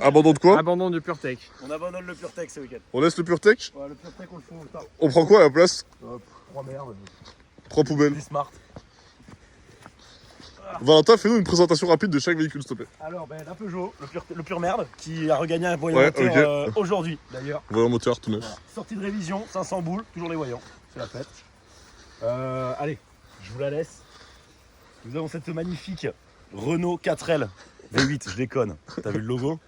Abandon de quoi? Abandon du PureTech. On abandonne le PureTech ce week-end. On laisse le PureTech? Ouais, le PureTech on le fout au tas. On prend quoi à la place? 3 merdes. 3 poubelles. Des Smart. Valentin, fais-nous une présentation rapide de chaque véhicule, s'il te plaît. Alors, la Peugeot, le pure merde, qui a regagné un voyant moteur aujourd'hui d'ailleurs. Voyant moteur tout neuf. Voilà. Sortie de révision, 500 boules, toujours les voyants, c'est la fête. Allez, je vous la laisse. Nous avons cette magnifique Renault 4L V8, je déconne. T'as vu le logo?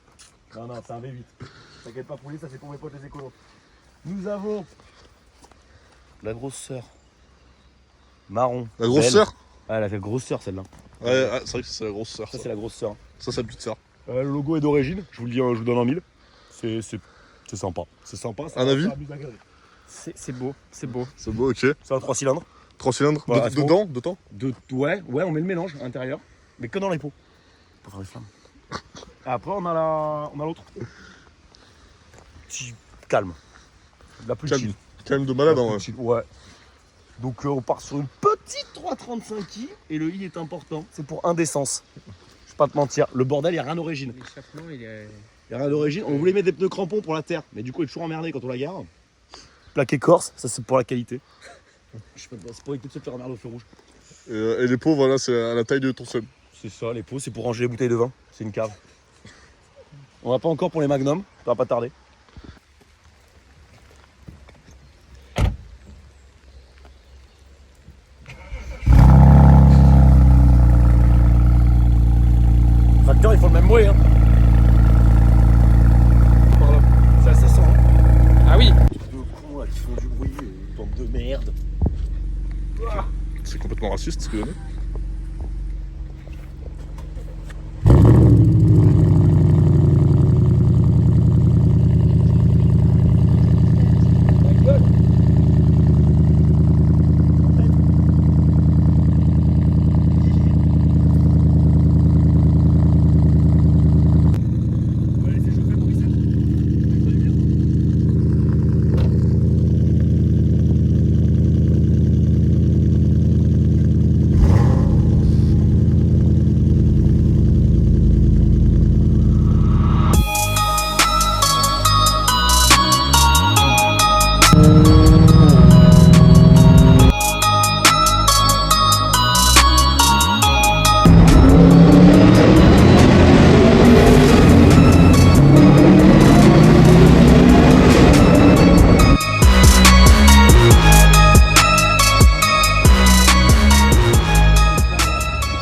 Non, c'est un V8. T'inquiète pas, poulet, ça c'est pour mes potes les écolos. Nous avons la grosse sœur. Marron. La grosse belle. sœur? Ah, elle a fait grosse sœur celle-là. Ouais, c'est vrai que c'est la grosse sœur. Ça c'est la grosse sœur. Ça, c'est la petite sœur. Le logo est d'origine, je vous le dis, je vous donne en mille. C'est sympa. C'est sympa. Un avis? C'est beau, c'est beau. C'est beau, ok. C'est un 3 cylindres. 3 cylindres? Voilà, Dedans? Ouais, on met le mélange à l'intérieur, mais que dans les pots. Pour faire des flammes. Après, on a l'autre. Calme. La plus chill. Calme de malade, hein, ouais. Ouais. Donc on part sur une petite 335i et le i est important, c'est pour indécence. Je vais pas te mentir, le bordel, il n'y a rien d'origine. L'échappement, il est... Il n'y a rien d'origine. On voulait mettre des pneus crampons pour la terre, mais du coup, il est toujours emmerdé quand on la gare. Plaqué corse, ça c'est pour la qualité. Je sais pas, c'est pour éviter de se faire emmerder au feu rouge. Et les pots, voilà, c'est à la taille de ton sub. C'est ça, les pots, c'est pour ranger les bouteilles de vin. C'est une cave. On va pas encore pour les magnums, ça va pas tarder. Tracteur, il faut le même bruit, hein. Ça sent. Hein. Ah oui. Deux cons là qui font du bruit, bande de merde. C'est complètement raciste ce que j'ai dit.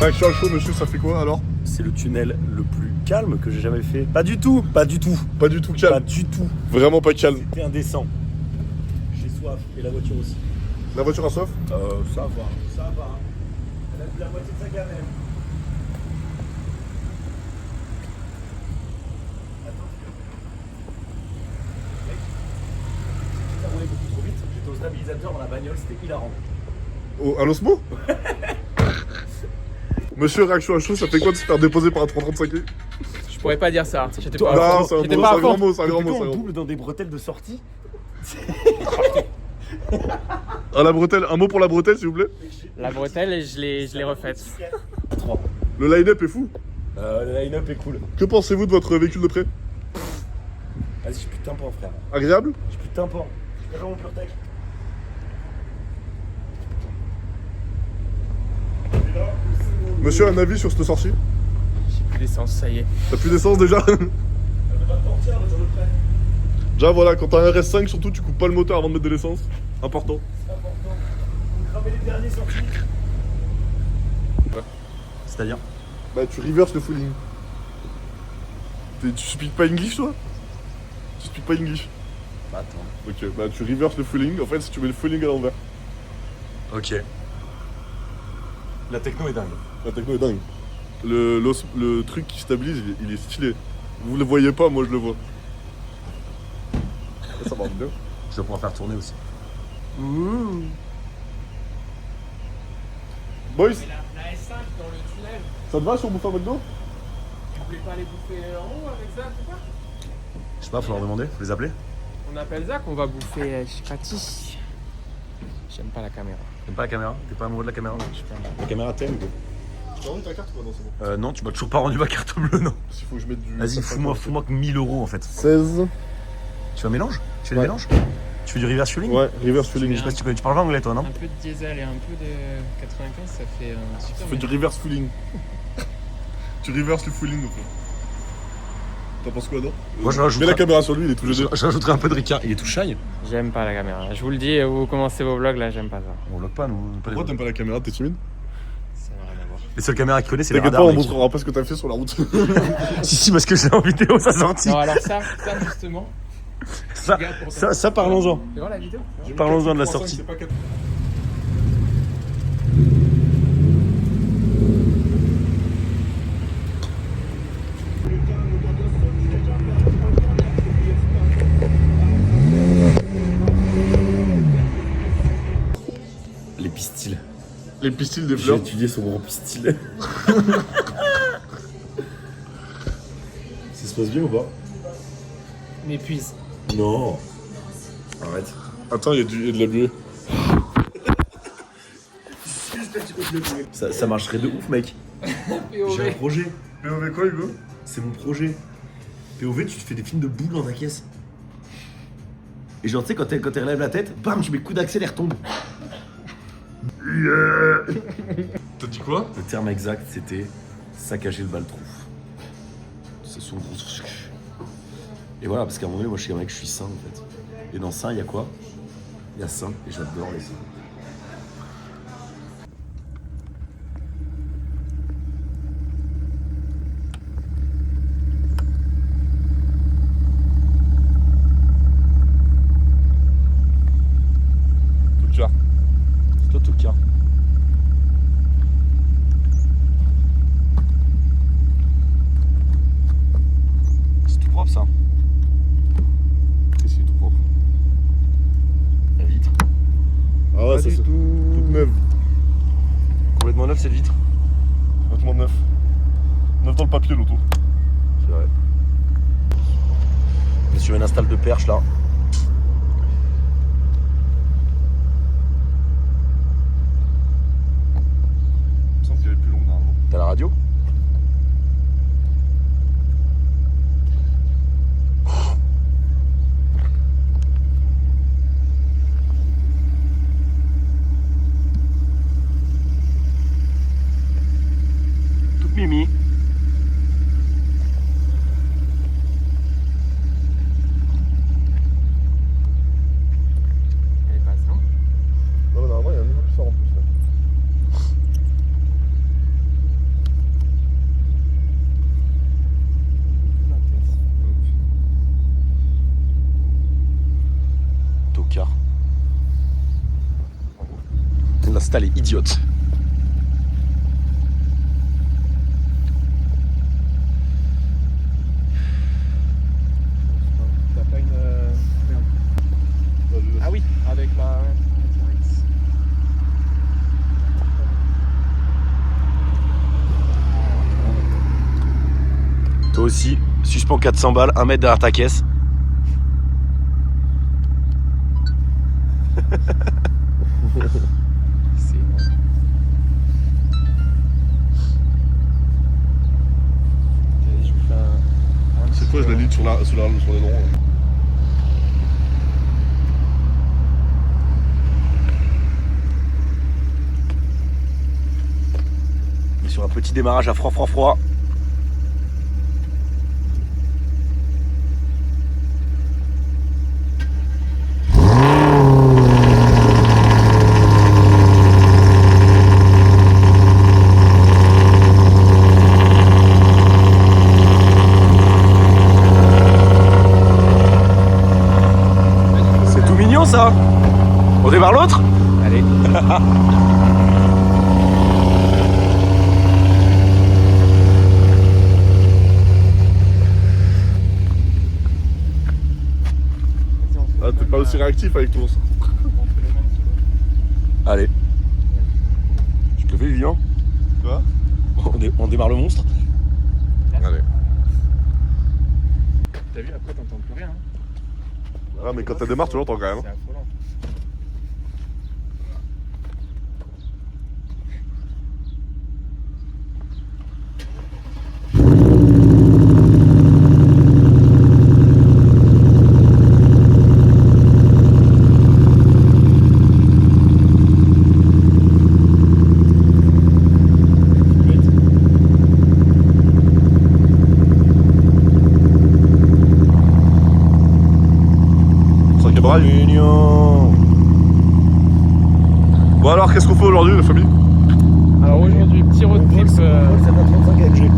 Réaction à chaud, monsieur, ça fait quoi alors? C'est le tunnel le plus calme que j'ai jamais fait. Pas du tout. Pas du tout calme. Pas du tout. Vraiment pas calme. C'était indécent. J'ai soif et la voiture aussi. La voiture a soif? Ça va. Ça va. Elle a bu la moitié de sa gamelle. J'ai roulé beaucoup trop vite. J'étais au stabilisateur dans la bagnole, c'était hilarant. Oh, à l'osmo? Monsieur, réaction à chaud, ça fait quoi de se faire déposer par un 335i? Je pourrais pas dire ça. J'étais Non, pas c'est j'étais un pas à grand fond. mot, c'est un grand Plutôt mot. on double dans des bretelles de sortie. Ah, la bretelle, un mot pour la bretelle, s'il vous plaît? La bretelle, et je l'ai refaite. 3. Le line-up est fou. Le line-up est cool. Que pensez-vous de votre véhicule de prêt? Vas-y, j'ai plus de tympan, frère. Agréable? J'ai plus de tympan. Je vais mon PureTech. Monsieur, un avis sur cette sortie? J'ai plus d'essence, ça y est. T'as plus d'essence déjà? Elle veut pas te mentir, le jour de prêt. Déjà, voilà, quand t'as un RS5, surtout, tu coupes pas le moteur avant de mettre de l'essence. Important. C'est important. Vous cramez les derniers sortis. C'est-à-dire? Bah, tu reverse le fooling. Tu speak pas English, toi? Tu speak pas English? Bah attends. Ok, bah tu reverse le fooling. En fait, si tu mets le fooling à l'envers. Ok. La techno est dingue. La techno est dingue. Le truc qui stabilise, il est stylé. Vous le voyez pas, moi je le vois. Ça marche bien. Je vais pouvoir faire tourner aussi. Boys, La S5 dans le tunnel, ça te va si on bouffe un McDo? tu voulais pas aller bouffer en haut avec Zach ou quoi? Je sais pas, faut leur demander, faut les appeler. On appelle Zach, on va bouffer Chipati. J'aime pas la caméra. T'aimes pas la caméra? T'es pas amoureux de la caméra? Je sais pas. La caméra t'aime, quoi. T'as rendu ta carte ou pas? Non, c'est bon. Non, tu m'as toujours pas rendu ma carte bleue, non. S'il faut que je mette du. Vas-y, fous-moi que 1000 euros en fait. 16. Tu fais un mélange? Tu fais Ouais. des mélanges? Tu fais du reverse fueling? Ouais, reverse fueling. Je sais pas si tu connais, tu parles pas anglais toi, non? Un peu de diesel et un peu de 95, ça fait un super. Tu fais du reverse fueling. Tu reverses le fueling, donc. T'en penses quoi, non? Moi je Mets la rajouterais, caméra sur lui, il est tout léger. je rajouterais un peu de Ricard. Il est tout shy. J'aime pas la caméra. Je vous le dis, vous commencez vos vlogs là, j'aime pas ça. On vlog pas, nous. Pas Pourquoi t'aimes pas la caméra? T'es timide? Ça n'a rien à voir. Les seules caméras qu'il connaît, c'est les T'inquiète pas, radars. on mec. montrera pas ce que t'as fait sur la route. Si, parce que c'est en vidéo, ça sorti. Non, alors ça justement. Ça parlons-en. Tu vois la vidéo? Parlons-en de la sortie. C'est pas 4. Les pistils. Les pistils des J'ai fleurs. étudié son gros pistil. Ça se passe bien ou pas? M'épuise. Non. Arrête. Attends, il y a de la buée. Ça marcherait de ouf, mec. J'ai un projet. POV quoi, Hugo? C'est mon projet. POV, tu te fais des films de boules dans ta caisse. Et genre, tu sais, quand tu relèves la tête, bam, tu mets le coup d'accélère, tombe. T'as dit quoi? Le terme exact, c'était saccager le baltrouf. C'est son gros truc. Et voilà, parce qu'à un moment donné, moi, je suis un mec, je suis sain, en fait. Et dans sain, il y a quoi? Il y a sain, et j'adore les sains. Tout le cas. C'est toi, tout le cas. C'est tout propre, ça. Qu'est-ce qui est tout propre? La vitre. Ah ouais, Pas ça du c'est tout. toute neuve. Complètement neuf, cette vitre. Complètement neuf. Neuf dans le papier, l'auto. C'est vrai. On est sur une install de perche, là. Il me semble qu'elle est plus longue, normalement. T'as la radio? Toute mimi. Elle est pas ça. Non, mais normalement, il y a un niveau qui sort en plus. Là. Tocard. L'install est idiote. T'as pas une. Merde. Vas-y, Ah oui, avec la. Ouais, direct. Toi aussi, suspend 400 balles, 1 mètre derrière ta caisse. C'est énorme. Vas-y, je vous fais un C'est quoi, je la lis sur les longs. On est sur un petit démarrage à froid. C'est tout mignon ça. On démarre l'autre? Allez. Ah, t'es pas aussi réactif avec ton. Allez. Je te le fais, Vivien. Quoi? On démarre le monstre. Allez. T'as vu, après t'entends plus rien. Hein. Ah, mais quand t'as démarre, tu l'entends quand même. C'est affolant. tes brailles. Mignon. Bon alors, qu'est-ce qu'on fait aujourd'hui, la famille? Alors aujourd'hui, petit road trip. C'est la 35 AMG.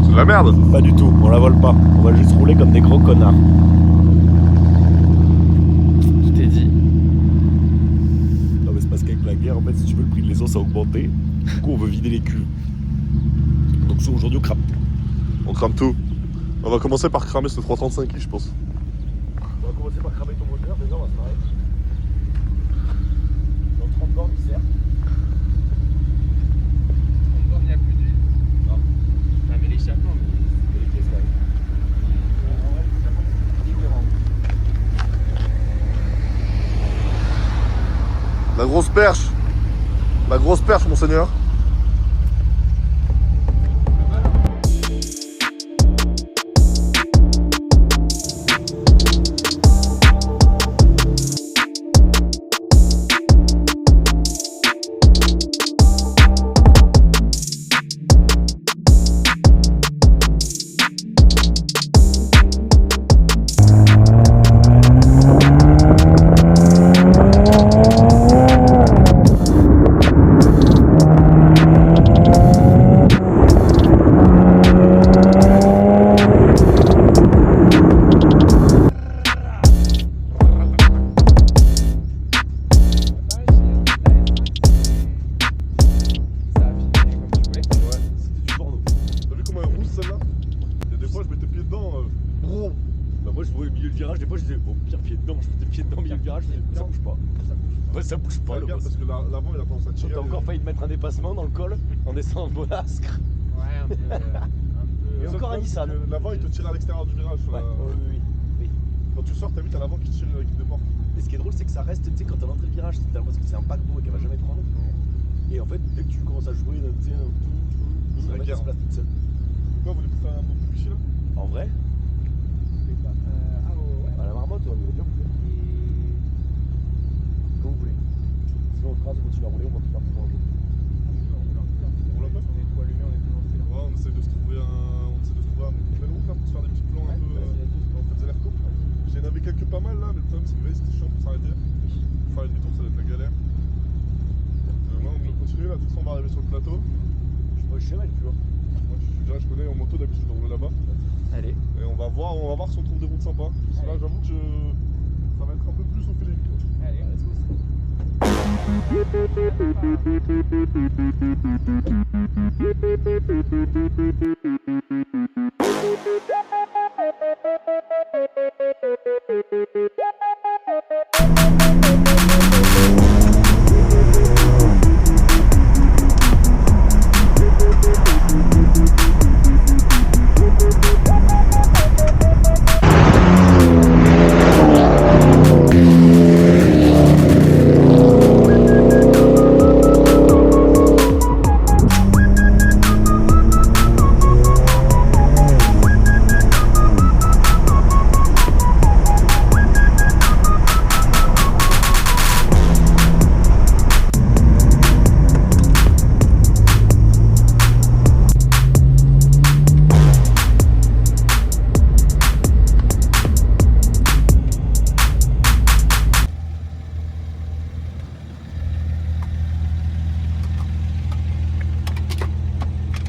C'est de la merde. Pas du tout, on la vole pas. On va juste rouler comme des gros connards. Je t'ai dit. Non mais c'est parce qu'avec la guerre, en fait, si tu veux, le prix de l'essence a augmenté. Du coup, on veut vider les cuves. Donc ça, aujourd'hui, on crame. On crame tout. On va commencer par cramer ce 335i, je pense. On va commencer par cramer ton moteur, déjà, on va se marrer. Dans 30 bornes, il sert. On voit qu'il n'y a plus d'huile. Non. Ah, mais l'échappement, C'est les caisses là. En vrai, c'est différent. La grosse perche. La grosse perche, monseigneur. Ça bouge pas, le Regarde, boss. parce que l'avant il a tendance à tirer. T'as encore failli te mettre un dépassement dans le col en descendant de Bonascre. Ouais, un peu. Et encore un Nissan. L'avant il te tire à l'extérieur du virage. Ouais, oui. Quand tu sors, t'as vu, t'as l'avant qui tire qui déporte. Et ce qui est drôle, c'est que ça reste, tu sais, quand t'as l'entrée de virage, t'as l'impression que c'est un paquebot et qu'elle va jamais prendre. Et en fait, dès que tu commences à jouer, tu sais, C'est la elle guerre. se place toute seule. Pourquoi vous voulez faire un bon coup de là? En vrai, Ah ouais. à la marmotte, on aurait bien voulu. Comme vous voulez. Sinon, on crase, on continue à rouler, on va plus partir dans le jeu. On l'a pas. On est tout allumé, on est tout lancé là. Ouais, on essaie de se trouver un belle route là pour se faire des petits plans un peu. On fait des allers-retours. J'en avais quelques pas mal là, mais le problème c'est que c'était chiant pour s'arrêter. Pour faire une demi-tour, ça va être la galère. Là, on peut continuer là, de toute façon, on va arriver sur le plateau. Je sais pas, tu vois. Moi, je connais en moto d'habitude, je roule là-bas. Allez. Et on va voir si on trouve des routes sympas. Parce que là, j'avoue que ça va être un peu plus au feeling. Quoi. Allez, let's go.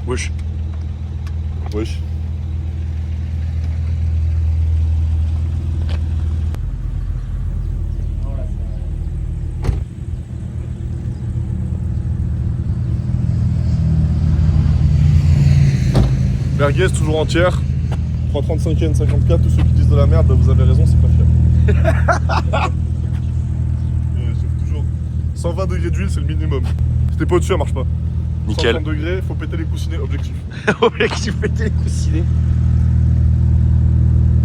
Wesh. Wesh. Merguez toujours entière. 335 N54, tous ceux qui disent de la merde, bah vous avez raison, c'est pas fiable. C'est toujours 120 degrés d'huile, c'est le minimum. Si t'es pas au-dessus, elle marche pas. Nickel. 130 degrés, faut péter les coussinets, objectif. Objectif péter les coussinets.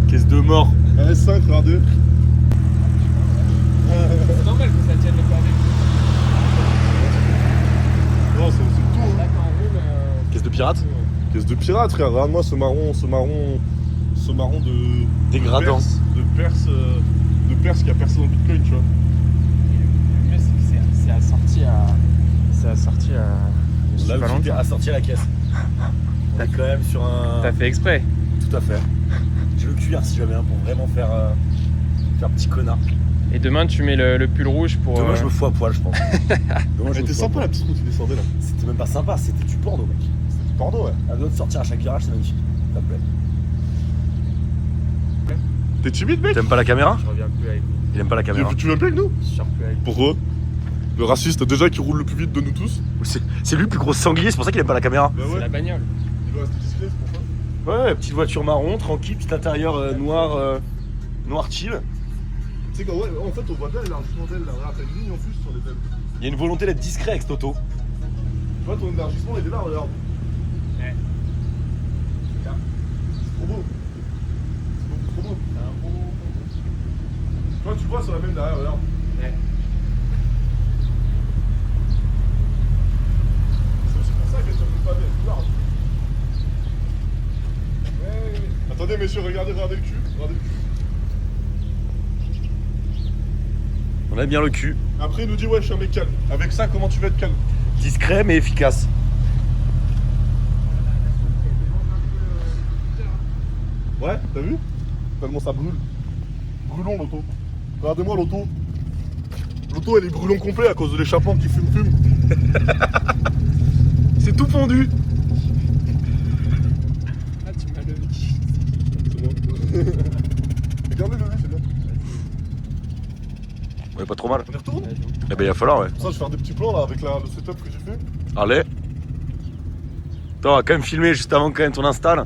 Caisse de mort. Un S5, regardez. C'est normal que ça tienne le permis. Non, c'est tout. Hein. Là, quand on roule. Caisse de pirate. Caisse de pirate, frère. Regarde-moi ce marron de. Dégradant. De Perse qui a percé dans le Bitcoin, tu vois. Le mieux, c'est que c'est assorti à. C'est assorti à. Là où tu t'es assorti à la caisse. T'as quand même sur un. T'as fait exprès. Tout à fait. J'ai le cuir si jamais pour vraiment faire Faire petit connard. Et demain, tu mets le pull rouge pour. Demain, je me fous à poil, je pense. Demain, Elle était sympa la petite route qui descendait là. C'était même pas sympa, c'était du porno, mec. C'était du Bordeaux, ouais. À deux de sortir à chaque virage, c'est magnifique. Ça me plaît. T'es timide, mec? T'aimes pas la caméra? Je reviens plus avec vous. Il aime pas la caméra. Tu viens plus avec nous? Je sors plus avec vous. Pourquoi? Le raciste, déjà qui roule le plus vite de nous tous. C'est lui le plus gros sanglier, c'est pour ça qu'il aime pas la caméra. Bah C'est ouais. la bagnole. Il doit rester discret, c'est pour ça. Ouais, petite voiture marron, tranquille, petit intérieur noir chill. Tu sais quoi, ouais, en fait, on voit bien l'élargissement d'aile là. Regarde, t'as une ligne en plus sur les ailes. Il y a une volonté d'être discret avec cette auto. Tu vois, ton élargissement, il est là, regarde. Ouais. C'est trop beau. C'est beaucoup trop beau. Tu vois, tu vois sur la même derrière, regarde. Ouais. C'est aussi pour ça qu'elle se fait pas bien, c'est large. Ouais. Attendez, messieurs, regardez le cul. Regardez le cul. On a bien le cul. Après, il nous dit, ouais, je suis un mec calme. Avec ça, comment tu vas être calme? Discret mais efficace. Ouais, t'as vu? Tellement ça brûle. Brûlons l'auto. Regardez-moi l'auto. L'auto, elle est brûlon complet à cause de l'échappement qui fume. C'est tout fondu. Ah, tu m'as levé. C'est bon. Regardez-le, c'est bien. Ouais, pas trop mal. On y retourne? Eh ben, il va falloir, ouais. Pour ça, je vais faire des petits plans là avec le setup que j'ai fait. Allez. Attends, on va quand même filmer juste avant quand même ton install.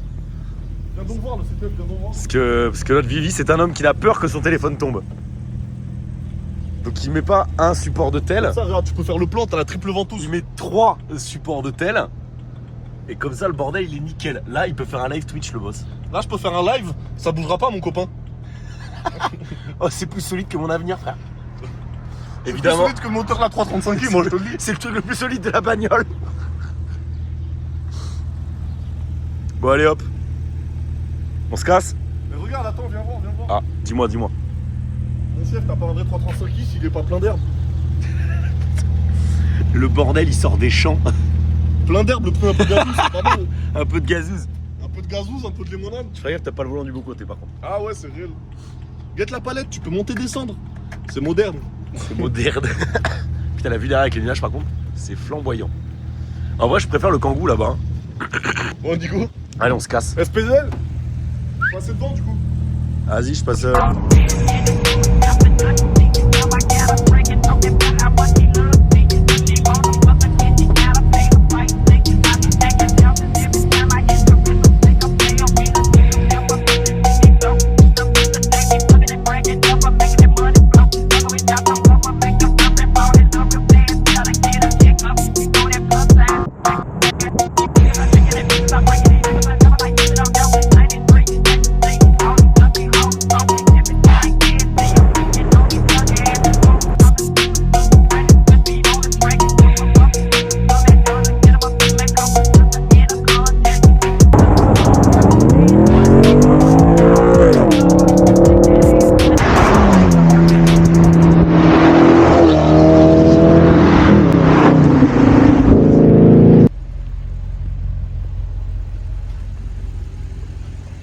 Viens donc voir le setup, viens donc voir. Parce que notre Vivi, c'est un homme qui n'a peur que son téléphone tombe. Donc il met pas un support de tel, Ça, regarde, tu peux faire le plan, t'as la triple ventouse. il met 3 supports de tel. Et comme ça, le bordel, il est nickel. Là, il peut faire un live Twitch, le boss. Là, je peux faire un live, ça bougera pas, mon copain. Oh, c'est plus solide que mon avenir, frère. C'est Évidemment, plus solide que le moteur de la 335i, moi je te le dis. c'est le truc le plus solide de la bagnole. Bon, allez hop. On se casse? Mais regarde, attends, viens voir. Ah, dis-moi. Mon chef, t'as pas un vrai 335i s'il est pas plein d'herbe. Le bordel, il sort des champs. Plein d'herbe, le pneu un peu gazouze, c'est pas mal. Un peu de gazouze. Un peu de gazouze, un peu de limonade. Tu fais gaffe, t'as pas le volant du bon côté, par contre. Ah ouais, c'est réel. Guette la palette, tu peux monter, descendre. C'est moderne. C'est moderne. Putain, la vue derrière avec les nuages, par contre, c'est flamboyant. En vrai, je préfère le Kangoo là-bas. Hein. Bon, Nico, Allez, on se casse. SPZL. Passez devant du coup. Vas-y, je passe.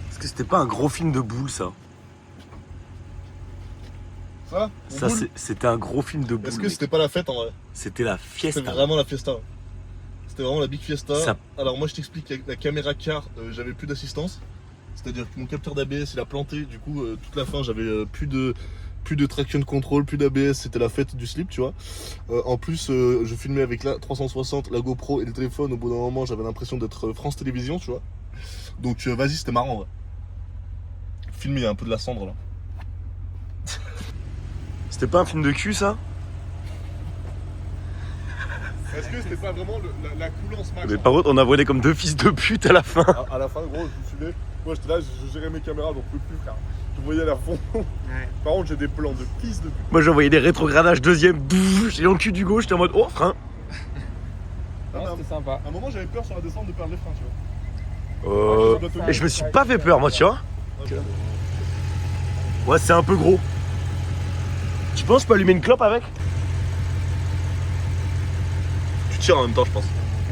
Est-ce que c'était pas un gros film de boules, ça? Ça Ça, c'était un gros film de boules. Est-ce que mec. c'était pas la fête en vrai? C'était la fiesta. C'était vraiment la fiesta. C'était vraiment la big fiesta. Ça- Alors moi je t'explique, avec la caméra car, j'avais plus d'assistance. C'est-à-dire que mon capteur d'ABS il a planté, du coup toute la fin j'avais plus de traction control, plus d'ABS, c'était la fête du slip, tu vois. En plus je filmais avec la 360, la GoPro et le téléphone, au bout d'un moment j'avais l'impression d'être France Télévisions, tu vois. Donc vas-y, c'était marrant, ouais. Filmer, il y a un peu de la cendre là. C'était pas un film de cul, ça? Est-ce que c'était pas vraiment la coulance max? Mais par contre, on a volé comme deux fils de pute à la fin. À la fin, gros, je me suivais. Moi, j'étais là, je gérais mes caméras, donc plus, frère. Je voyais à fond. Par contre, j'ai des plans de fils de pute. Moi, j'envoyais des rétrogradages deuxième. J'ai dans le cul du gauche, j'étais en mode oh, frein. Ah, mais C'était sympa. à un moment, j'avais peur sur la descente de perdre les freins, tu vois. Et je me suis pas fait peur, moi, tu vois. Ouais, Ouais, c'est un peu gros. Tu penses que je peux allumer une clope avec? tu tires en même temps, je pense.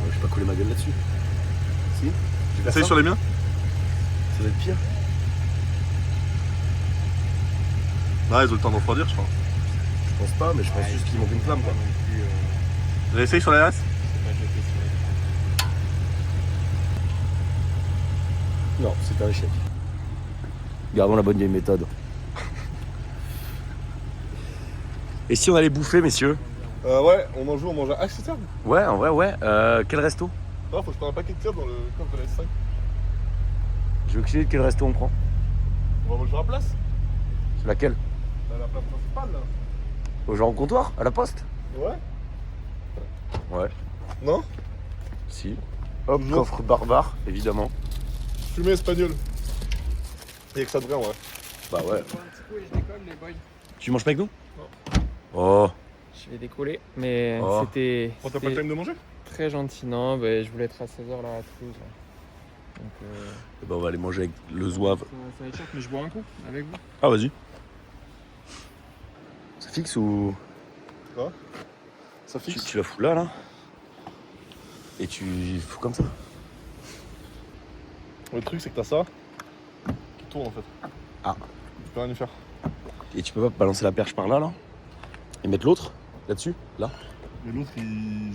Je vais pas coller ma gueule là-dessus. Si? Essaye sur les miens. Ça va être pire. Ah, ils ont le temps de refroidir, je crois. Je pense pas, mais je pense juste qu'il manque une flamme, quoi. Vous avez essayé sur la glace? Non, c'est un échec. Gardons la bonne vieille méthode. Et si on allait bouffer, messieurs? Ouais, on en joue, on mange à Axel. Ouais, en vrai, ouais. Quel resto? Non, faut que je prenne un paquet de clubs dans le coffre de la S5. Je veux que quel resto on prend? On va manger à la place. C'est laquelle? La place principale, là. Au genre au comptoir? À la poste? Ouais. Ouais. Non? Si. Hop, Toujours. coffre barbare, évidemment. Fumée espagnole. Il y a que ça de vrai, ouais. Bah ouais. Un petit coup et je décolle les boys. Tu manges pas avec nous? Non. Oh. Je vais décoller, mais Oh. c'était Oh, t'as pas le time de manger? très gentil. Non, bah, je voulais être à 16h là à Toulouse. Donc, Eh ben, on va aller manger avec le zouave. ça échappe, mais je bois un coup avec vous. Ah, vas-y. Ça fixe ou. Ça fixe. Tu la fous là, là. Et tu fous comme ça. Le truc, c'est que t'as ça qui tourne en fait. Ah. Tu peux rien y faire. Et tu peux pas balancer la perche par là, là. Et mettre l'autre là-dessus, là. Mais l'autre, j'ai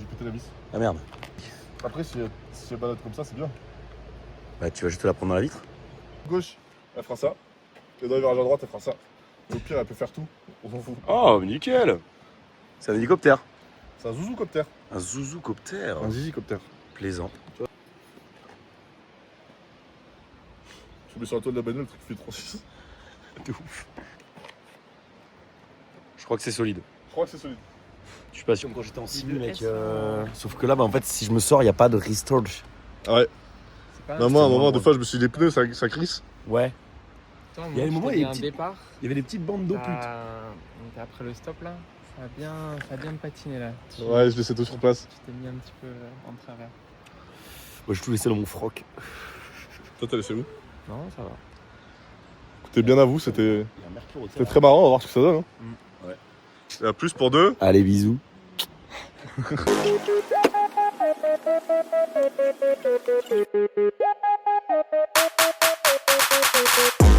pété la vis. Ah merde. Après, si elle balade comme ça, c'est bien. Bah, tu vas juste la prendre dans la vitre. Gauche, elle fera ça. Et dans le virage à droite, elle fera ça. Et au pire, elle peut faire tout. On s'en fout. Oh, nickel. C'est un hélicoptère. C'est un zouzou-coptère. Un zouzou-coptère. Un zizi-coptère. Plaisant. Tu mets sur la toile de la bagnole, le truc fait 36. De ouf. Je crois que c'est solide. Je crois que c'est solide. Je suis pas sûr quand j'étais en civil, Le mec. S, Sauf que là, bah, en fait, si je me sors, il n'y a pas de restore. Ah ouais. C'est pas Bah, moi, à un c'est moment, bon, des fois, je me suis dit, les pneus, ça crisse. Ouais. Attends, Il y a des moments, il y a un des petits- départ. Il y avait des petites bandes d'eau, pute. Donc après le stop là, ça a bien patiné là. Ouais, je laissais tout sur place. Tu t'es mis un petit peu en travers. Moi, j'ai tout laissé dans mon froc. Toi, t'as laissé où? Non, ça va. Écoutez, bien à vous, c'était Il y a un mercure au c'était très marrant, on va voir ce que ça donne. Hein. Ouais. Et à plus pour deux. Allez, bisous. Thank you.